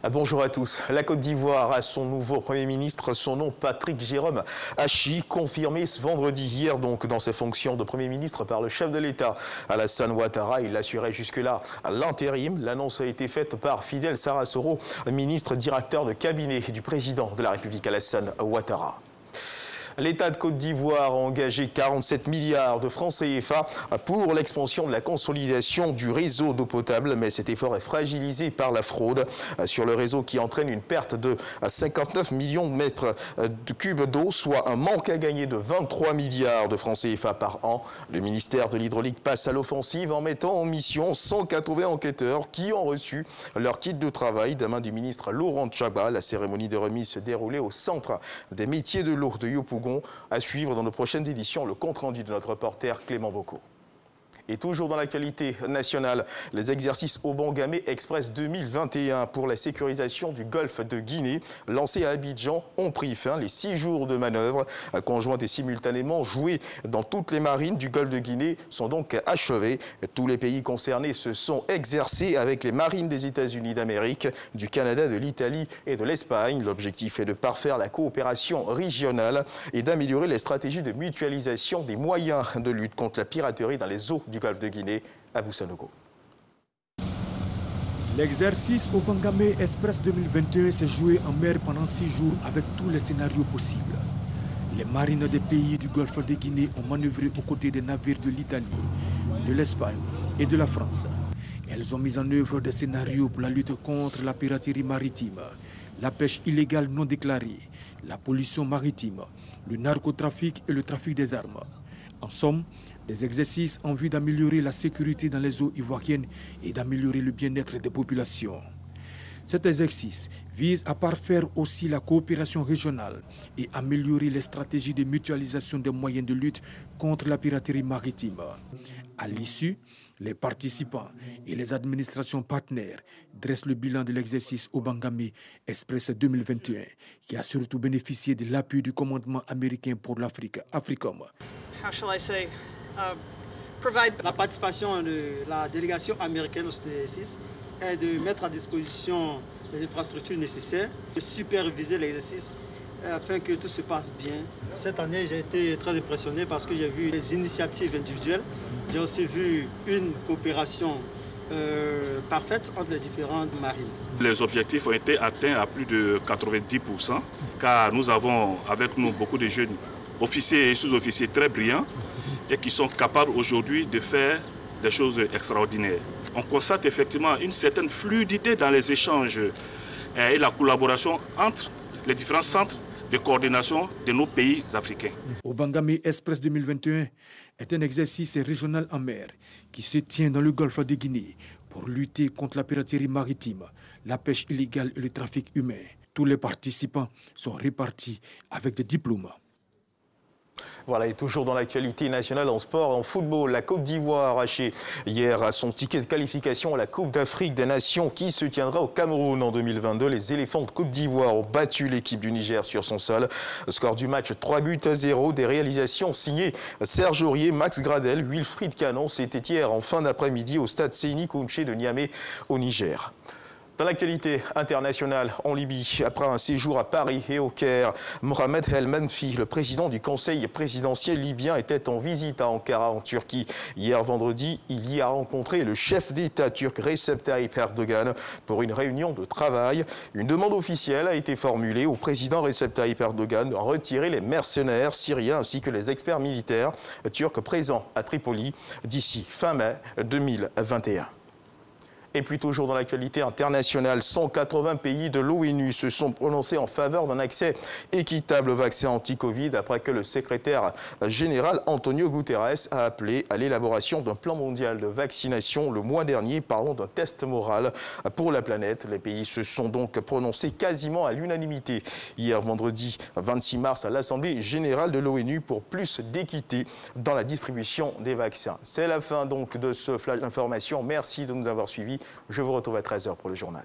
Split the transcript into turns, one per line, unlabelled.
Bonjour à tous. La Côte d'Ivoire a son nouveau Premier ministre, son nom Patrick Jérôme Hachi, confirmé ce vendredi hier donc dans ses fonctions de Premier ministre par le chef de l'État Alassane Ouattara. Il assurait jusque-là l'intérim. L'annonce a été faite par Fidel Sarasoro, ministre directeur de cabinet du président de la République Alassane Ouattara. L'État de Côte d'Ivoire a engagé 47 milliards de francs CFA pour l'expansion de la consolidation du réseau d'eau potable, mais cet effort est fragilisé par la fraude sur le réseau qui entraîne une perte de 59 millions de mètres cubes d'eau, soit un manque à gagner de 23 milliards de francs CFA par an. Le ministère de l'Hydraulique passe à l'offensive en mettant en mission 180 enquêteurs qui ont reçu leur kit de travail des mains du ministre Laurent Tchaba. La cérémonie de remise se déroulait au centre des métiers de l'eau de Yopougon. À suivre dans nos prochaines éditions le compte-rendu de notre reporter Clément Bocco. Et toujours dans l'actualité nationale, les exercices Obangamé Express 2021 pour la sécurisation du golfe de Guinée, lancés à Abidjan, ont pris fin. Les 6 jours de manœuvre, conjointes et simultanément joués dans toutes les marines du golfe de Guinée, sont donc achevés. Tous les pays concernés se sont exercés avec les marines des États-Unis d'Amérique, du Canada, de l'Italie et de l'Espagne. L'objectif est de parfaire la coopération régionale et d'améliorer les stratégies de mutualisation des moyens de lutte contre la piraterie dans les eaux du golfe de Guinée, à Boussanogo.
L'exercice Obangamé Express 2021 s'est joué en mer pendant 6 jours avec tous les scénarios possibles. Les marines des pays du golfe de Guinée ont manœuvré aux côtés des navires de l'Italie, de l'Espagne et de la France. Elles ont mis en œuvre des scénarios pour la lutte contre la piraterie maritime, la pêche illégale non déclarée, la pollution maritime, le narcotrafic et le trafic des armes. En somme, des exercices en vue d'améliorer la sécurité dans les eaux ivoiriennes et d'améliorer le bien-être des populations. Cet exercice vise à parfaire aussi la coopération régionale et améliorer les stratégies de mutualisation des moyens de lutte contre la piraterie maritime. À l'issue, les participants et les administrations partenaires dressent le bilan de l'exercice Obangamé Express 2021, qui a surtout bénéficié de l'appui du commandement américain pour l'Afrique, AFRICOM.
La participation de la délégation américaine au exercice est de mettre à disposition les infrastructures nécessaires, de superviser l'exercice afin que tout se passe bien. Cette année, j'ai été très impressionné parce que j'ai vu des initiatives individuelles. J'ai aussi vu une coopération parfaite entre les différentes marines.
Les objectifs ont été atteints à plus de 90%, car nous avons avec nous beaucoup de jeunes officiers et sous-officiers très brillants et qui sont capables aujourd'hui de faire des choses extraordinaires. On constate effectivement une certaine fluidité dans les échanges et la collaboration entre les différents centres de coordination de nos pays africains.
Obangamé Express 2021 est un exercice régional en mer qui se tient dans le golfe de Guinée pour lutter contre la piraterie maritime, la pêche illégale et le trafic humain. Tous les participants sont répartis avec des diplômes.
Voilà, et toujours dans l'actualité nationale en sport, en football, la Côte d'Ivoire a arraché hier son ticket de qualification à la Coupe d'Afrique des Nations qui se tiendra au Cameroun en 2022. Les éléphants de Côte d'Ivoire ont battu l'équipe du Niger sur son sol. Le score du match 3-0, des réalisations signées Serge Aurier, Max Gradel, Wilfried Canon. C'était hier en fin d'après-midi au stade Séni Kounché de Niamey au Niger. Dans l'actualité internationale en Libye, après un séjour à Paris et au Caire, Mohamed El Menfi, le président du Conseil présidentiel libyen, était en visite à Ankara en Turquie. Hier vendredi, il y a rencontré le chef d'État turc Recep Tayyip Erdogan pour une réunion de travail. Une demande officielle a été formulée au président Recep Tayyip Erdogan de retirer les mercenaires syriens ainsi que les experts militaires turcs présents à Tripoli d'ici fin mai 2021. Et puis toujours dans l'actualité internationale, 180 pays de l'ONU se sont prononcés en faveur d'un accès équitable au vaccin anti-Covid après que le secrétaire général Antonio Guterres a appelé à l'élaboration d'un plan mondial de vaccination le mois dernier, parlant d'un test moral pour la planète. Les pays se sont donc prononcés quasiment à l'unanimité hier vendredi 26 mars à l'Assemblée générale de l'ONU pour plus d'équité dans la distribution des vaccins. C'est la fin donc de ce flash d'information. Merci de nous avoir suivis. Je vous retrouve à 13h pour le journal.